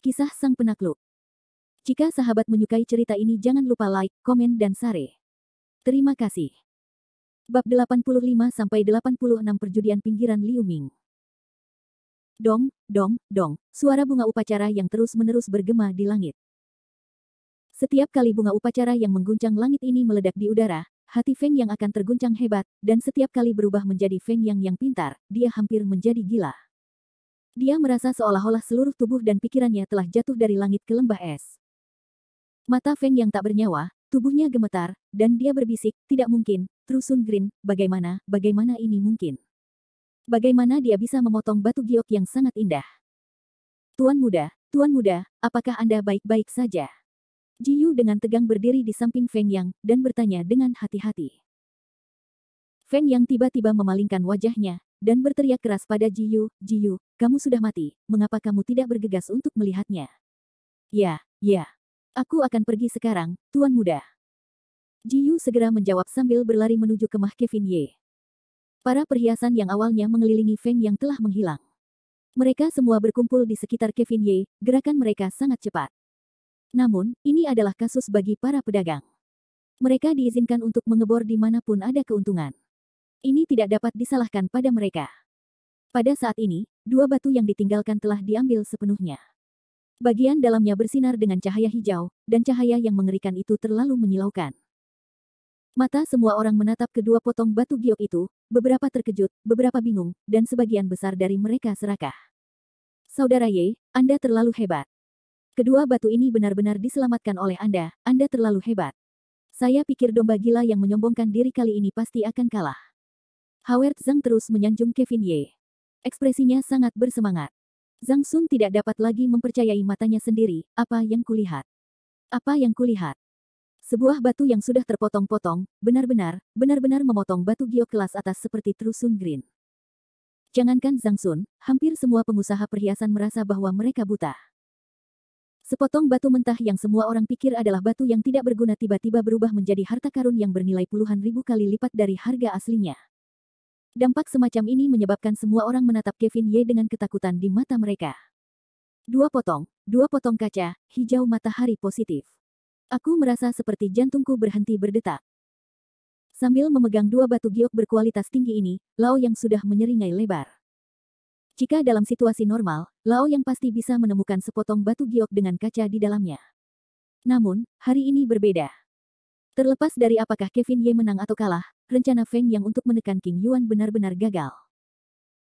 Kisah Sang Penakluk. Jika sahabat menyukai cerita ini jangan lupa like, komen dan share. Terima kasih. Bab 85-86 Perjudian Pinggiran Liu Ming. Dong, dong, dong, suara bunga upacara yang terus-menerus bergema di langit. Setiap kali bunga upacara yang mengguncang langit ini meledak di udara, hati Feng Yang akan terguncang hebat, dan setiap kali berubah menjadi Feng Yang yang pintar, dia hampir menjadi gila. Dia merasa seolah-olah seluruh tubuh dan pikirannya telah jatuh dari langit ke lembah es. Mata Feng Yang tak bernyawa, tubuhnya gemetar, dan dia berbisik, tidak mungkin, Tru Sun Grin, bagaimana ini mungkin? Bagaimana dia bisa memotong batu giok yang sangat indah? Tuan muda, apakah Anda baik-baik saja? Ji Yu dengan tegang berdiri di samping Feng Yang, dan bertanya dengan hati-hati. Feng Yang tiba-tiba memalingkan wajahnya, dan berteriak keras pada Ji Yu, kamu sudah mati, mengapa kamu tidak bergegas untuk melihatnya? Ya, aku akan pergi sekarang, Tuan Muda. Ji Yu segera menjawab sambil berlari menuju kemah Kevin Ye. Para perhiasan yang awalnya mengelilingi Feng Yang telah menghilang. Mereka semua berkumpul di sekitar Kevin Ye, gerakan mereka sangat cepat. Namun, ini adalah kasus bagi para pedagang. Mereka diizinkan untuk mengebor di manapun ada keuntungan. Ini tidak dapat disalahkan pada mereka. Pada saat ini, dua batu yang ditinggalkan telah diambil sepenuhnya. Bagian dalamnya bersinar dengan cahaya hijau, dan cahaya yang mengerikan itu terlalu menyilaukan. Mata semua orang menatap kedua potong batu giok itu, beberapa terkejut, beberapa bingung, dan sebagian besar dari mereka serakah. Saudara Ye, Anda terlalu hebat. Kedua batu ini benar-benar diselamatkan oleh Anda terlalu hebat. Saya pikir domba gila yang menyombongkan diri kali ini pasti akan kalah. Howard Zhang terus menyanjung Kevin Ye. Ekspresinya sangat bersemangat. Zhang Sun tidak dapat lagi mempercayai matanya sendiri, apa yang kulihat? Apa yang kulihat? Sebuah batu yang sudah terpotong-potong, benar-benar memotong batu giok kelas atas seperti Tru Sun Grin. Jangankan Zhang Sun, hampir semua pengusaha perhiasan merasa bahwa mereka buta. Sepotong batu mentah yang semua orang pikir adalah batu yang tidak berguna tiba-tiba berubah menjadi harta karun yang bernilai puluhan ribu kali lipat dari harga aslinya. Dampak semacam ini menyebabkan semua orang menatap Kevin Ye dengan ketakutan di mata mereka. Dua potong kaca, hijau matahari positif. Aku merasa seperti jantungku berhenti berdetak. Sambil memegang dua batu giok berkualitas tinggi ini, Lao Yang sudah menyeringai lebar. Jika dalam situasi normal, Lao Yang pasti bisa menemukan sepotong batu giok dengan kaca di dalamnya. Namun, hari ini berbeda. Terlepas dari apakah Kevin Ye menang atau kalah, rencana Feng Yang untuk menekan King Yuan benar-benar gagal.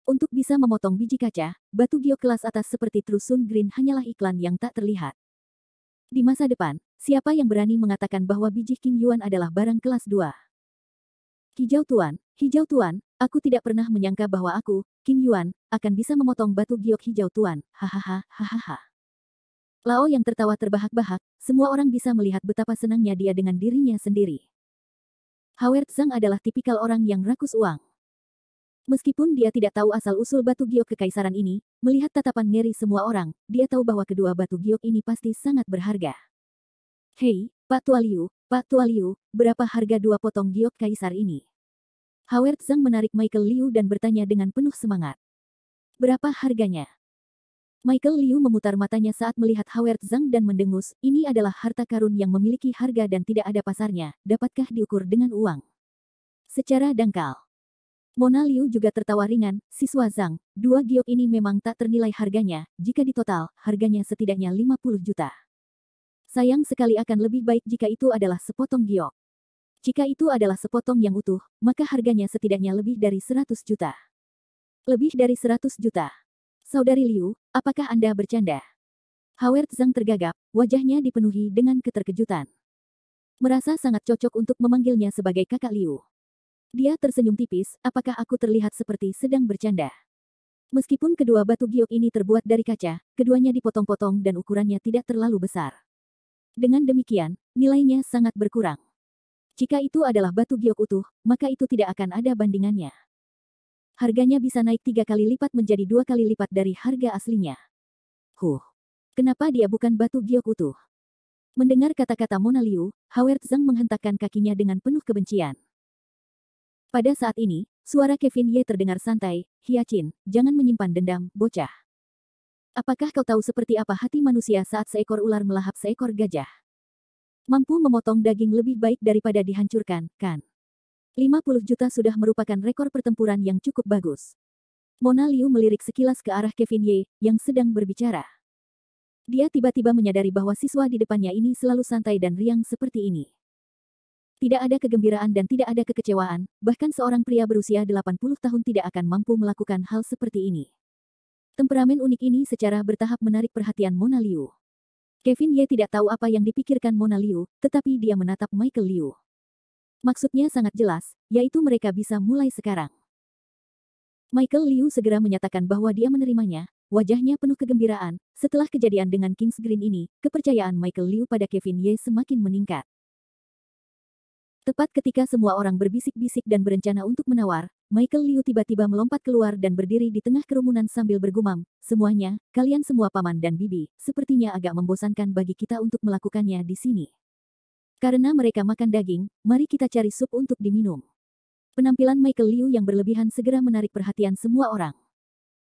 Untuk bisa memotong biji kaca, batu giok kelas atas seperti Tru Sun Grin hanyalah iklan yang tak terlihat. Di masa depan, siapa yang berani mengatakan bahwa biji King Yuan adalah barang kelas 2? Hijau Tuan, aku tidak pernah menyangka bahwa aku, King Yuan, akan bisa memotong batu giok hijau Tuan, hahaha. Lao Yang tertawa terbahak-bahak, semua orang bisa melihat betapa senangnya dia dengan dirinya sendiri. Howard Zhang adalah tipikal orang yang rakus uang. Meskipun dia tidak tahu asal-usul batu giok kekaisaran ini, melihat tatapan ngeri semua orang, dia tahu bahwa kedua batu giok ini pasti sangat berharga. Hei, Pak Tua Liu, berapa harga dua potong giok kaisar ini? Howard Zhang menarik Michael Liu dan bertanya dengan penuh semangat. Berapa harganya? Michael Liu memutar matanya saat melihat Howard Zhang dan mendengus, ini adalah harta karun yang memiliki harga dan tidak ada pasarnya, dapatkah diukur dengan uang? Secara dangkal. Mona Liu juga tertawa ringan, siswa Zhang, dua giok ini memang tak ternilai harganya, jika ditotal, harganya setidaknya 50 juta. Sayang sekali akan lebih baik jika itu adalah sepotong giok. Jika itu adalah sepotong yang utuh, maka harganya setidaknya lebih dari 100 juta. Lebih dari 100 juta. Saudari Liu, apakah Anda bercanda? Howard Zhang tergagap, wajahnya dipenuhi dengan keterkejutan. Merasa sangat cocok untuk memanggilnya sebagai kakak Liu. Dia tersenyum tipis, apakah aku terlihat seperti sedang bercanda? Meskipun kedua batu giok ini terbuat dari kaca, keduanya dipotong-potong dan ukurannya tidak terlalu besar. Dengan demikian, nilainya sangat berkurang. Jika itu adalah batu giok utuh, maka itu tidak akan ada bandingannya. Harganya bisa naik 3 kali lipat menjadi 2 kali lipat dari harga aslinya. Kenapa dia bukan batu giok utuh? Mendengar kata-kata Mona Liu, Howard Zhang menghentakkan kakinya dengan penuh kebencian. Pada saat ini, suara Kevin Ye terdengar santai, Hiachin, jangan menyimpan dendam, bocah. Apakah kau tahu seperti apa hati manusia saat seekor ular melahap seekor gajah? Mampu memotong daging lebih baik daripada dihancurkan, kan? 50 juta sudah merupakan rekor pertempuran yang cukup bagus. Mona Liu melirik sekilas ke arah Kevin Ye, yang sedang berbicara. Dia tiba-tiba menyadari bahwa siswa di depannya ini selalu santai dan riang seperti ini. Tidak ada kegembiraan dan tidak ada kekecewaan, bahkan seorang pria berusia 80 tahun tidak akan mampu melakukan hal seperti ini. Temperamen unik ini secara bertahap menarik perhatian Mona Liu. Kevin Ye tidak tahu apa yang dipikirkan Mona Liu, tetapi dia menatap Michael Liu. Maksudnya sangat jelas, yaitu mereka bisa mulai sekarang. Michael Liu segera menyatakan bahwa dia menerimanya, wajahnya penuh kegembiraan. Setelah kejadian dengan King's Green ini, kepercayaan Michael Liu pada Kevin Ye semakin meningkat. Tepat ketika semua orang berbisik-bisik dan berencana untuk menawar, Michael Liu tiba-tiba melompat keluar dan berdiri di tengah kerumunan sambil bergumam, "Semuanya, kalian semua paman dan bibi, sepertinya agak membosankan bagi kita untuk melakukannya di sini. Karena mereka makan daging, mari kita cari sup untuk diminum." Penampilan Michael Liu yang berlebihan segera menarik perhatian semua orang.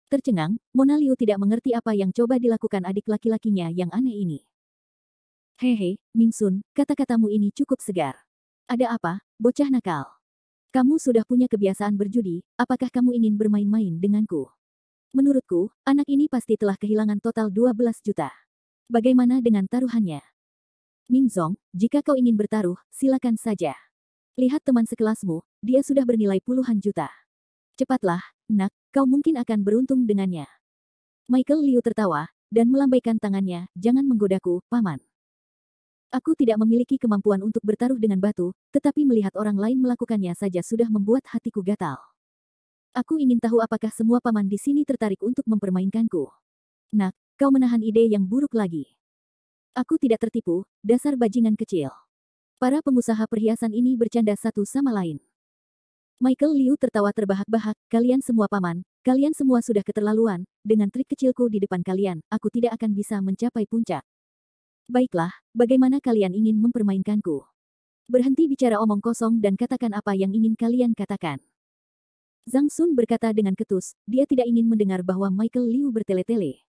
Tercengang, Mona Liu tidak mengerti apa yang coba dilakukan adik laki-lakinya yang aneh ini. "Hehe, Ming Sun, kata-katamu ini cukup segar. Ada apa, bocah nakal? Kamu sudah punya kebiasaan berjudi, apakah kamu ingin bermain-main denganku? Menurutku, anak ini pasti telah kehilangan total 12 juta. Bagaimana dengan taruhannya? Ming Zong, jika kau ingin bertaruh, silakan saja. Lihat teman sekelasmu, dia sudah bernilai puluhan juta. Cepatlah, nak, kau mungkin akan beruntung dengannya." Michael Liu tertawa, dan melambaikan tangannya, "Jangan menggodaku, paman. Aku tidak memiliki kemampuan untuk bertaruh dengan batu, tetapi melihat orang lain melakukannya saja sudah membuat hatiku gatal. Aku ingin tahu apakah semua paman di sini tertarik untuk mempermainkanku. Nak, kau menahan ide yang buruk lagi. Aku tidak tertipu, dasar bajingan kecil." Para pengusaha perhiasan ini bercanda satu sama lain. Michael Liu tertawa terbahak-bahak, "Kalian semua paman, kalian semua sudah keterlaluan, dengan trik kecilku di depan kalian, aku tidak akan bisa mencapai puncak. Baiklah, bagaimana kalian ingin mempermainkanku? Berhenti bicara omong kosong dan katakan apa yang ingin kalian katakan." Zhang Sun berkata dengan ketus, dia tidak ingin mendengar bahwa Michael Liu bertele-tele.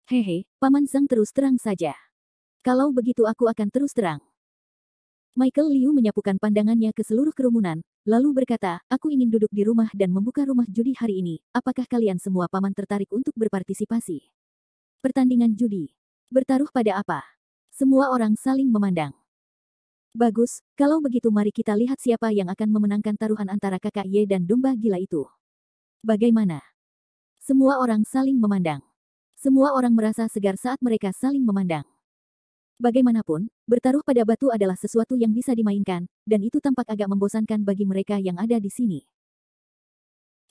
"Hehe, Paman Zhang terus terang saja. Kalau begitu aku akan terus terang." Michael Liu menyapukan pandangannya ke seluruh kerumunan, lalu berkata, "Aku ingin duduk di rumah dan membuka rumah judi hari ini. Apakah kalian semua paman tertarik untuk berpartisipasi? Pertandingan judi. Bertaruh pada apa?" Semua orang saling memandang. "Bagus, kalau begitu mari kita lihat siapa yang akan memenangkan taruhan antara kakak Ye dan domba gila itu. Bagaimana?" Semua orang saling memandang. Semua orang merasa segar saat mereka saling memandang. Bagaimanapun, bertaruh pada batu adalah sesuatu yang bisa dimainkan, dan itu tampak agak membosankan bagi mereka yang ada di sini.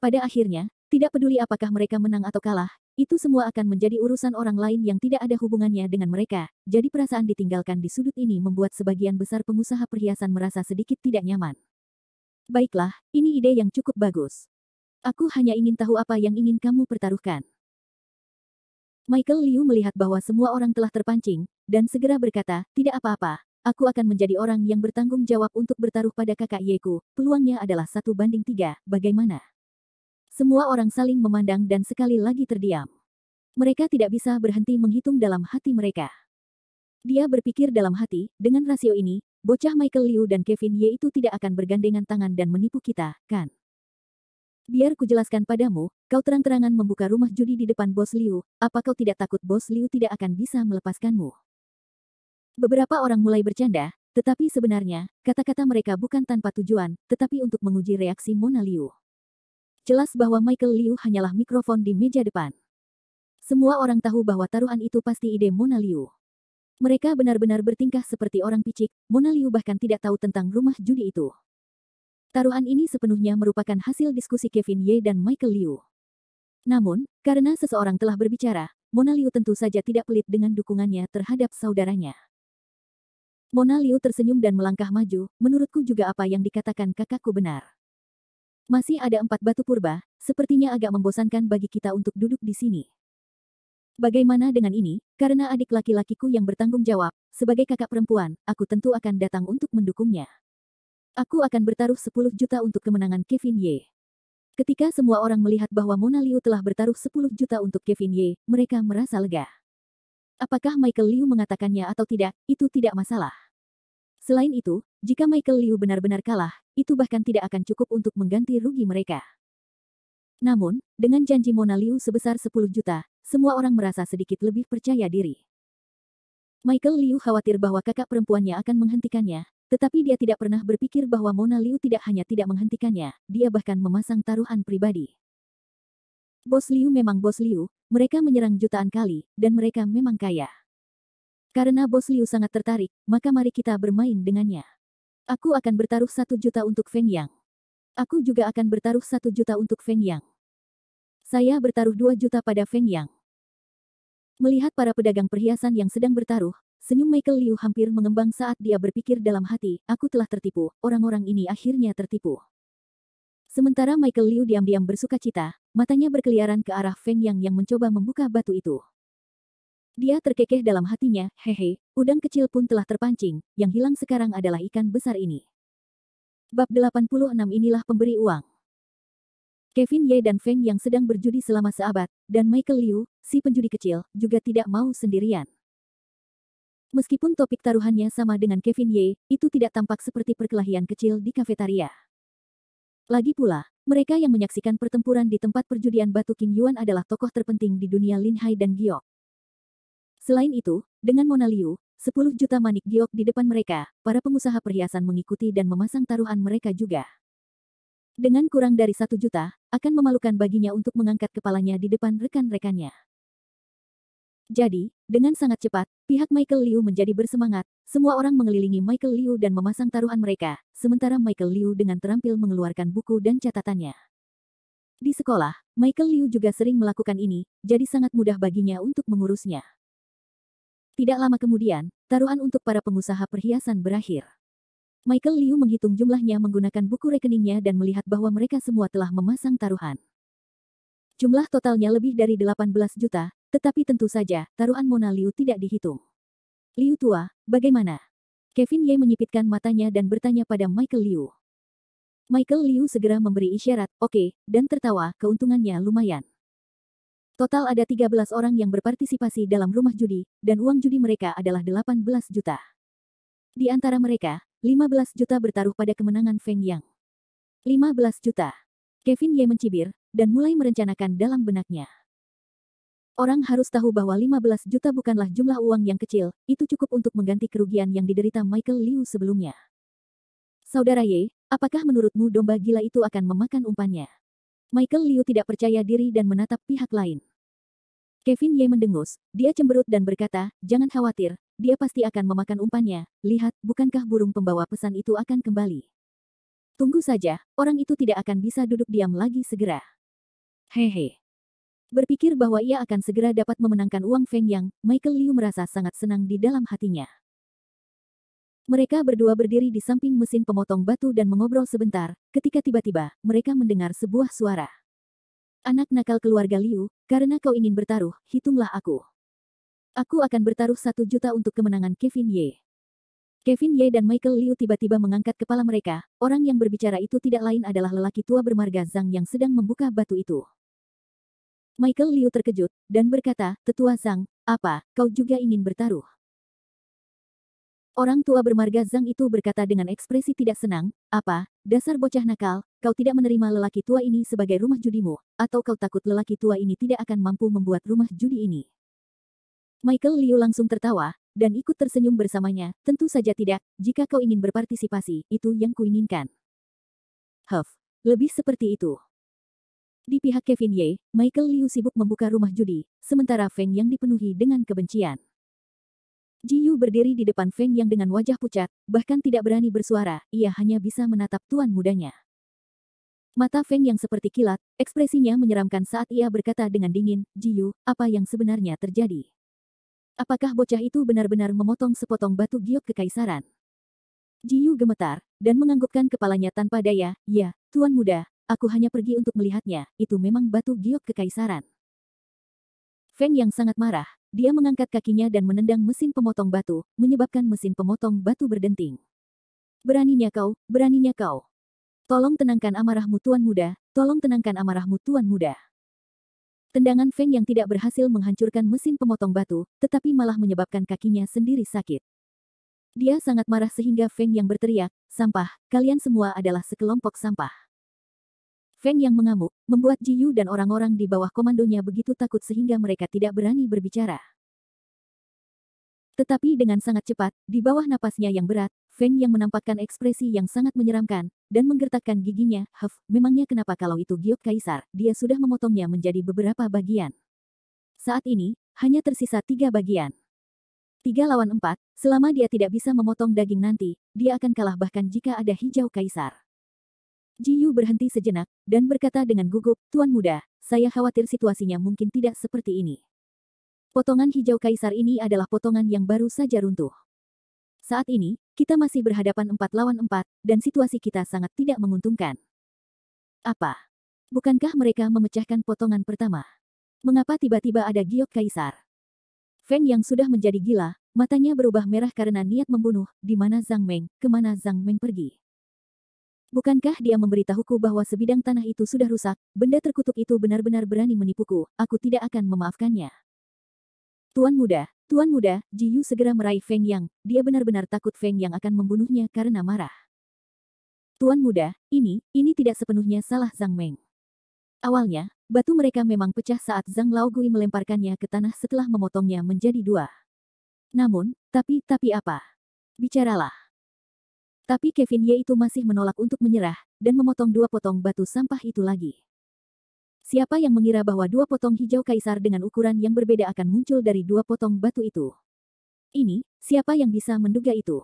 Pada akhirnya, tidak peduli apakah mereka menang atau kalah, itu semua akan menjadi urusan orang lain yang tidak ada hubungannya dengan mereka, jadi perasaan ditinggalkan di sudut ini membuat sebagian besar pengusaha perhiasan merasa sedikit tidak nyaman. "Baiklah, ini ide yang cukup bagus. Aku hanya ingin tahu apa yang ingin kamu pertaruhkan." Michael Liu melihat bahwa semua orang telah terpancing, dan segera berkata, "Tidak apa-apa, aku akan menjadi orang yang bertanggung jawab untuk bertaruh pada kakak Yeku, peluangnya adalah 1:3, bagaimana?" Semua orang saling memandang dan sekali lagi terdiam. Mereka tidak bisa berhenti menghitung dalam hati mereka. Dia berpikir dalam hati, dengan rasio ini, bocah Michael Liu dan Kevin Ye itu tidak akan bergandengan tangan dan menipu kita, kan? Biar kujelaskan padamu, kau terang-terangan membuka rumah judi di depan Bos Liu, apa kau tidak takut Bos Liu tidak akan bisa melepaskanmu? Beberapa orang mulai bercanda, tetapi sebenarnya, kata-kata mereka bukan tanpa tujuan, tetapi untuk menguji reaksi Mona Liu. Jelas bahwa Michael Liu hanyalah mikrofon di meja depan. Semua orang tahu bahwa taruhan itu pasti ide Mona Liu. Mereka benar-benar bertingkah seperti orang picik, Mona Liu bahkan tidak tahu tentang rumah judi itu. Taruhan ini sepenuhnya merupakan hasil diskusi Kevin Ye dan Michael Liu. Namun, karena seseorang telah berbicara, Mona Liu tentu saja tidak pelit dengan dukungannya terhadap saudaranya. Mona Liu tersenyum dan melangkah maju, menurutku juga apa yang dikatakan kakakku benar. Masih ada 4 batu purba, sepertinya agak membosankan bagi kita untuk duduk di sini. Bagaimana dengan ini, karena adik laki-lakiku yang bertanggung jawab, sebagai kakak perempuan, aku tentu akan datang untuk mendukungnya. Aku akan bertaruh 10 juta untuk kemenangan Kevin Ye. Ketika semua orang melihat bahwa Mona Liu telah bertaruh 10 juta untuk Kevin Ye, mereka merasa lega. Apakah Michael Liu mengatakannya atau tidak, itu tidak masalah. Selain itu, jika Michael Liu benar-benar kalah, itu bahkan tidak akan cukup untuk mengganti rugi mereka. Namun, dengan janji Mona Liu sebesar 10 juta, semua orang merasa sedikit lebih percaya diri. Michael Liu khawatir bahwa kakak perempuannya akan menghentikannya, tetapi dia tidak pernah berpikir bahwa Mona Liu tidak hanya tidak menghentikannya, dia bahkan memasang taruhan pribadi. Bos Liu memang Bos Liu, mereka menyerang jutaan kali, dan mereka memang kaya. Karena Bos Liu sangat tertarik, maka mari kita bermain dengannya. Aku akan bertaruh 1 juta untuk Feng Yang. Aku juga akan bertaruh 1 juta untuk Feng Yang. Saya bertaruh 2 juta pada Feng Yang. Melihat para pedagang perhiasan yang sedang bertaruh, senyum Michael Liu hampir mengembang saat dia berpikir dalam hati, aku telah tertipu, orang-orang ini akhirnya tertipu. Sementara Michael Liu diam-diam bersukacita, matanya berkeliaran ke arah Feng Yang mencoba membuka batu itu. Dia terkekeh dalam hatinya, hehe, udang kecil pun telah terpancing, yang hilang sekarang adalah ikan besar ini. Bab 86 inilah pemberi uang. Kevin Ye dan Feng yang sedang berjudi selama seabad, dan Michael Liu, si penjudi kecil, juga tidak mau sendirian. Meskipun topik taruhannya sama dengan Kevin Ye, itu tidak tampak seperti perkelahian kecil di kafetaria. Lagi pula, mereka yang menyaksikan pertempuran di tempat perjudian batu King Yuan adalah tokoh terpenting di dunia Lin Hai dan Giok. Selain itu, dengan Mona Liu, 10 juta manik giok di depan mereka, para pengusaha perhiasan mengikuti dan memasang taruhan mereka juga. Dengan kurang dari 1 juta, akan memalukan baginya untuk mengangkat kepalanya di depan rekan-rekannya. Jadi, dengan sangat cepat, pihak Michael Liu menjadi bersemangat, semua orang mengelilingi Michael Liu dan memasang taruhan mereka, sementara Michael Liu dengan terampil mengeluarkan buku dan catatannya. Di sekolah, Michael Liu juga sering melakukan ini, jadi sangat mudah baginya untuk mengurusnya. Tidak lama kemudian, taruhan untuk para pengusaha perhiasan berakhir. Michael Liu menghitung jumlahnya menggunakan buku rekeningnya dan melihat bahwa mereka semua telah memasang taruhan. Jumlah totalnya lebih dari 18 juta, tetapi tentu saja, taruhan Mona Liu tidak dihitung. Liu tua, bagaimana? Kevin Ye menyipitkan matanya dan bertanya pada Michael Liu. Michael Liu segera memberi isyarat, oke, dan tertawa, keuntungannya lumayan. Total ada 13 orang yang berpartisipasi dalam rumah judi, dan uang judi mereka adalah 18 juta. Di antara mereka, 15 juta bertaruh pada kemenangan Feng Yang. 15 juta. Kevin Ye mencibir, dan mulai merencanakan dalam benaknya. Orang harus tahu bahwa 15 juta bukanlah jumlah uang yang kecil, itu cukup untuk mengganti kerugian yang diderita Michael Liu sebelumnya. Saudara Ye, apakah menurutmu domba gila itu akan memakan umpannya? Michael Liu tidak percaya diri dan menatap pihak lain. Kevin Ye mendengus, dia cemberut dan berkata, jangan khawatir, dia pasti akan memakan umpannya, lihat, bukankah burung pembawa pesan itu akan kembali. Tunggu saja, orang itu tidak akan bisa duduk diam lagi segera. Hehe. Berpikir bahwa ia akan segera dapat memenangkan uang Feng Yang, Michael Liu merasa sangat senang di dalam hatinya. Mereka berdua berdiri di samping mesin pemotong batu dan mengobrol sebentar, ketika tiba-tiba, mereka mendengar sebuah suara. Anak nakal keluarga Liu, karena kau ingin bertaruh, hitunglah aku. Aku akan bertaruh 1 juta untuk kemenangan Kevin Ye. Kevin Ye dan Michael Liu tiba-tiba mengangkat kepala mereka, orang yang berbicara itu tidak lain adalah lelaki tua bermarga Zhang yang sedang membuka batu itu. Michael Liu terkejut, dan berkata, Tetua Zhang, apa, kau juga ingin bertaruh? Orang tua bermarga Zhang itu berkata dengan ekspresi tidak senang, apa, dasar bocah nakal, kau tidak menerima lelaki tua ini sebagai rumah judimu, atau kau takut lelaki tua ini tidak akan mampu membuat rumah judi ini? Michael Liu langsung tertawa, dan ikut tersenyum bersamanya, tentu saja tidak, jika kau ingin berpartisipasi, itu yang kuinginkan. Lebih seperti itu. Di pihak Kevin Ye, Michael Liu sibuk membuka rumah judi, sementara Feng yang dipenuhi dengan kebencian. Ji Yu berdiri di depan Feng yang dengan wajah pucat, bahkan tidak berani bersuara, ia hanya bisa menatap tuan mudanya. Mata Feng yang seperti kilat, ekspresinya menyeramkan saat ia berkata dengan dingin, Ji Yu, apa yang sebenarnya terjadi? Apakah bocah itu benar-benar memotong sepotong batu giok kekaisaran? Ji Yu gemetar, dan menganggukkan kepalanya tanpa daya, ya, tuan muda, aku hanya pergi untuk melihatnya, itu memang batu giok kekaisaran. Feng yang sangat marah, dia mengangkat kakinya dan menendang mesin pemotong batu, menyebabkan mesin pemotong batu berdenting. Beraninya kau, beraninya kau. Tolong tenangkan amarahmu Tuan Muda, tolong tenangkan amarahmu Tuan Muda. Tendangan Feng yang tidak berhasil menghancurkan mesin pemotong batu, tetapi malah menyebabkan kakinya sendiri sakit. Dia sangat marah sehingga Feng yang berteriak, "Sampah, kalian semua adalah sekelompok sampah." Feng yang mengamuk, membuat Ji Yu dan orang-orang di bawah komandonya begitu takut sehingga mereka tidak berani berbicara. Tetapi dengan sangat cepat, di bawah napasnya yang berat, Feng yang menampakkan ekspresi yang sangat menyeramkan, dan menggertakkan giginya, memangnya kenapa kalau itu giok kaisar, dia sudah memotongnya menjadi beberapa bagian. Saat ini, hanya tersisa 3 bagian. 3 lawan 4, selama dia tidak bisa memotong daging nanti, dia akan kalah bahkan jika ada hijau kaisar. Ji Yu berhenti sejenak, dan berkata dengan gugup, "Tuan Muda, saya khawatir situasinya mungkin tidak seperti ini. Potongan hijau kaisar ini adalah potongan yang baru saja runtuh. Saat ini, kita masih berhadapan 4 lawan 4, dan situasi kita sangat tidak menguntungkan." Apa? Bukankah mereka memecahkan potongan pertama? Mengapa tiba-tiba ada giok kaisar? Feng yang sudah menjadi gila, matanya berubah merah karena niat membunuh, di mana Zhang Meng, kemana Zhang Meng pergi? Bukankah dia memberitahuku bahwa sebidang tanah itu sudah rusak, benda terkutuk itu benar-benar berani menipuku, aku tidak akan memaafkannya. Tuan Muda, Ji Yu segera meraih Feng Yang, dia benar-benar takut Feng Yang akan membunuhnya karena marah. Tuan Muda, ini tidak sepenuhnya salah Zhang Meng. Awalnya, batu mereka memang pecah saat Zhang Laogui melemparkannya ke tanah setelah memotongnya menjadi 2. Namun, tapi apa? Bicaralah. Tapi Kevin Ye itu masih menolak untuk menyerah, dan memotong 2 potong batu sampah itu lagi. Siapa yang mengira bahwa 2 potong hijau kaisar dengan ukuran yang berbeda akan muncul dari 2 potong batu itu? Siapa yang bisa menduga itu?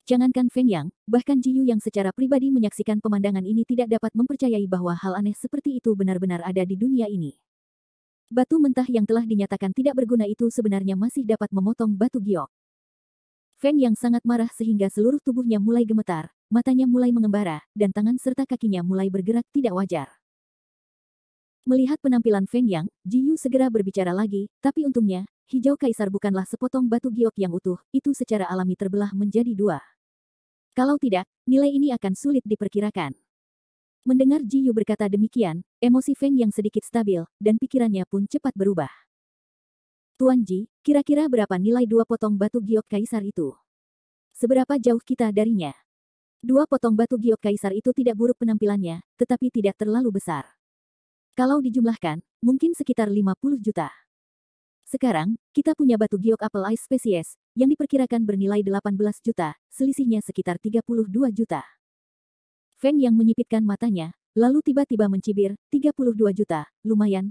Jangankan Feng Yang, bahkan Ji Yu yang secara pribadi menyaksikan pemandangan ini tidak dapat mempercayai bahwa hal aneh seperti itu benar-benar ada di dunia ini. Batu mentah yang telah dinyatakan tidak berguna itu sebenarnya masih dapat memotong batu giok. Feng yang sangat marah sehingga seluruh tubuhnya mulai gemetar, matanya mulai mengembara, dan tangan serta kakinya mulai bergerak tidak wajar. Melihat penampilan Feng Yang, Ji Yu segera berbicara lagi, tapi untungnya, hijau kaisar bukanlah sepotong batu giok yang utuh, itu secara alami terbelah menjadi 2. Kalau tidak, nilai ini akan sulit diperkirakan. Mendengar Ji Yu berkata demikian, emosi Feng yang sedikit stabil, dan pikirannya pun cepat berubah. Tuan Ji, kira-kira berapa nilai 2 potong batu giok kaisar itu? Seberapa jauh kita darinya? 2 potong batu giok kaisar itu tidak buruk penampilannya, tetapi tidak terlalu besar. Kalau dijumlahkan, mungkin sekitar 50 juta. Sekarang, kita punya batu giok apple ice spesies, yang diperkirakan bernilai 18 juta, selisihnya sekitar 32 juta. Feng yang menyipitkan matanya, lalu tiba-tiba mencibir, 32 juta, lumayan.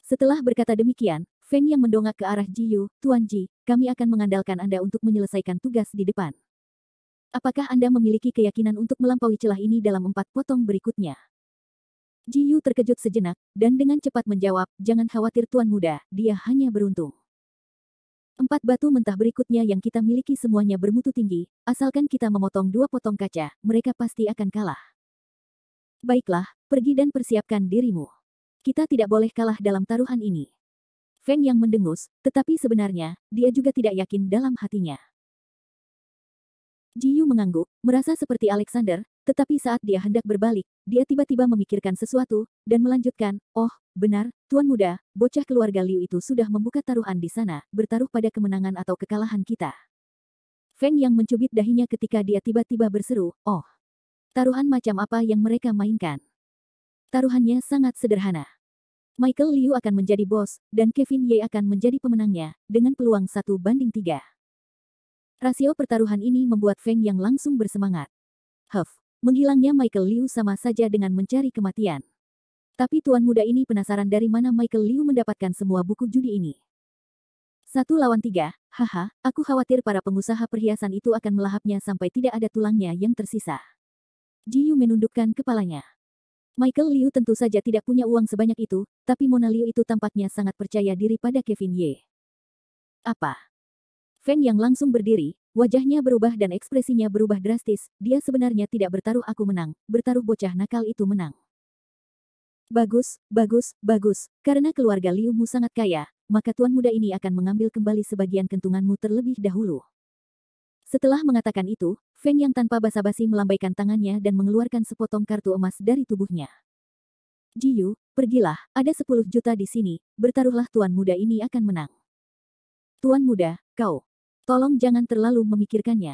Setelah berkata demikian, Feng yang mendongak ke arah Ji Yu, "Tuan Ji, kami akan mengandalkan Anda untuk menyelesaikan tugas di depan. Apakah Anda memiliki keyakinan untuk melampaui celah ini dalam 4 potong berikutnya?" Ji Yu terkejut sejenak, dan dengan cepat menjawab, "Jangan khawatir Tuan Muda, dia hanya beruntung. 4 batu mentah berikutnya yang kita miliki semuanya bermutu tinggi, asalkan kita memotong 2 potong kaca, mereka pasti akan kalah. Baiklah, pergi dan persiapkan dirimu. Kita tidak boleh kalah dalam taruhan ini." Feng yang mendengus, tetapi sebenarnya, dia juga tidak yakin dalam hatinya. Ji Yu mengangguk, merasa seperti Alexander, tetapi saat dia hendak berbalik, dia tiba-tiba memikirkan sesuatu, dan melanjutkan, "Oh, benar, Tuan Muda, bocah keluarga Liu itu sudah membuka taruhan di sana, bertaruh pada kemenangan atau kekalahan kita." Feng yang mencubit dahinya ketika dia tiba-tiba berseru, "Oh, taruhan macam apa yang mereka mainkan?" Taruhannya sangat sederhana. Michael Liu akan menjadi bos, dan Kevin Ye akan menjadi pemenangnya, dengan peluang 1:3. Rasio pertaruhan ini membuat Feng yang langsung bersemangat. Menghilangnya Michael Liu sama saja dengan mencari kematian. Tapi Tuan Muda ini penasaran dari mana Michael Liu mendapatkan semua buku judi ini. 1 lawan 3, haha, aku khawatir para pengusaha perhiasan itu akan melahapnya sampai tidak ada tulangnya yang tersisa. Ji Yu menundukkan kepalanya. Michael Liu tentu saja tidak punya uang sebanyak itu, tapi Mona Liu itu tampaknya sangat percaya diri pada Kevin Ye. Apa? Feng yang langsung berdiri, wajahnya berubah dan ekspresinya berubah drastis, dia sebenarnya tidak bertaruh aku menang, bertaruh bocah nakal itu menang. Bagus, karena keluarga Liu mu sangat kaya, maka Tuan Muda ini akan mengambil kembali sebagian kentunganmu terlebih dahulu. Setelah mengatakan itu, Feng Yang tanpa basa-basi melambaikan tangannya dan mengeluarkan sepotong kartu emas dari tubuhnya. Jiyu, pergilah, ada 10 juta di sini, bertaruhlah tuan muda ini akan menang. Tuan muda, kau. Tolong jangan terlalu memikirkannya.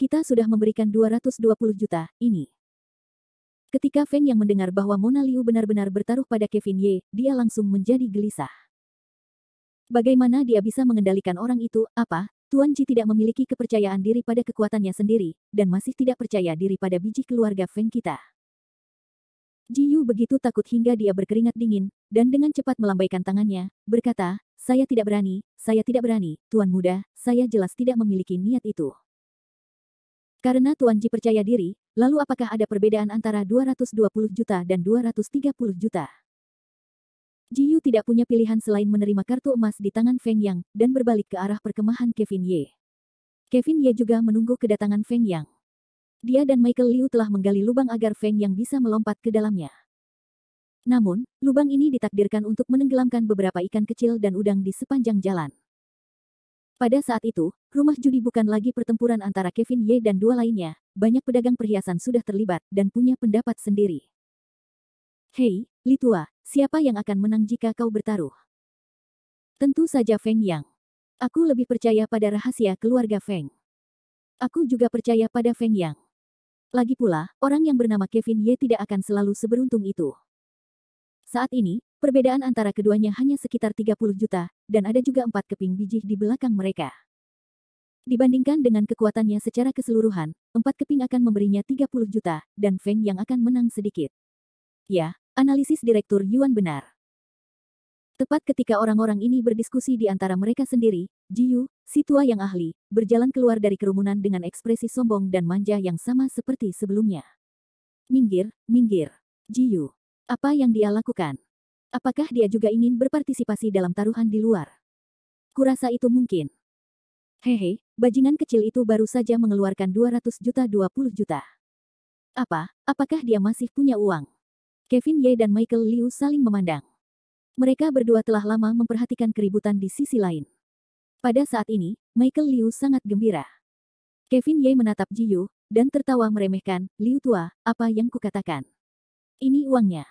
Kita sudah memberikan 220 juta, ini. Ketika Feng Yang mendengar bahwa Mona Liu benar-benar bertaruh pada Kevin Ye, dia langsung menjadi gelisah. Bagaimana dia bisa mengendalikan orang itu, apa? Tuan Ji tidak memiliki kepercayaan diri pada kekuatannya sendiri, dan masih tidak percaya diri pada biji keluarga Feng kita. Ji Yu begitu takut hingga dia berkeringat dingin, dan dengan cepat melambaikan tangannya, berkata, saya tidak berani, Tuan muda, saya jelas tidak memiliki niat itu. Karena Tuan Ji percaya diri, lalu apakah ada perbedaan antara 220 juta dan 230 juta? Ji Yu tidak punya pilihan selain menerima kartu emas di tangan Feng Yang, dan berbalik ke arah perkemahan Kevin Ye. Kevin Ye juga menunggu kedatangan Feng Yang. Dia dan Michael Liu telah menggali lubang agar Feng Yang bisa melompat ke dalamnya. Namun, lubang ini ditakdirkan untuk menenggelamkan beberapa ikan kecil dan udang di sepanjang jalan. Pada saat itu, rumah judi bukan lagi pertempuran antara Kevin Ye dan dua lainnya, banyak pedagang perhiasan sudah terlibat dan punya pendapat sendiri. Hei, Li Tua, siapa yang akan menang jika kau bertaruh? Tentu saja Feng Yang. Aku lebih percaya pada rahasia keluarga Feng. Aku juga percaya pada Feng Yang. Lagi pula, orang yang bernama Kevin Ye tidak akan selalu seberuntung itu. Saat ini, perbedaan antara keduanya hanya sekitar 30 juta, dan ada juga 4 keping biji di belakang mereka. Dibandingkan dengan kekuatannya secara keseluruhan, 4 keping akan memberinya 30 juta, dan Feng Yang akan menang sedikit. Ya, analisis Direktur Yuan benar. Tepat ketika orang-orang ini berdiskusi di antara mereka sendiri, Ji Yu, si tua yang ahli, berjalan keluar dari kerumunan dengan ekspresi sombong dan manja yang sama seperti sebelumnya. Minggir, minggir. Ji Yu. Apa yang dia lakukan? Apakah dia juga ingin berpartisipasi dalam taruhan di luar? Kurasa itu mungkin. Hehe, bajingan kecil itu baru saja mengeluarkan 200 juta 20 juta. Apakah dia masih punya uang? Kevin Ye dan Michael Liu saling memandang. Mereka berdua telah lama memperhatikan keributan di sisi lain. Pada saat ini, Michael Liu sangat gembira. Kevin Ye menatap Ji Yu, dan tertawa meremehkan, Liu tua, apa yang kukatakan? Ini uangnya.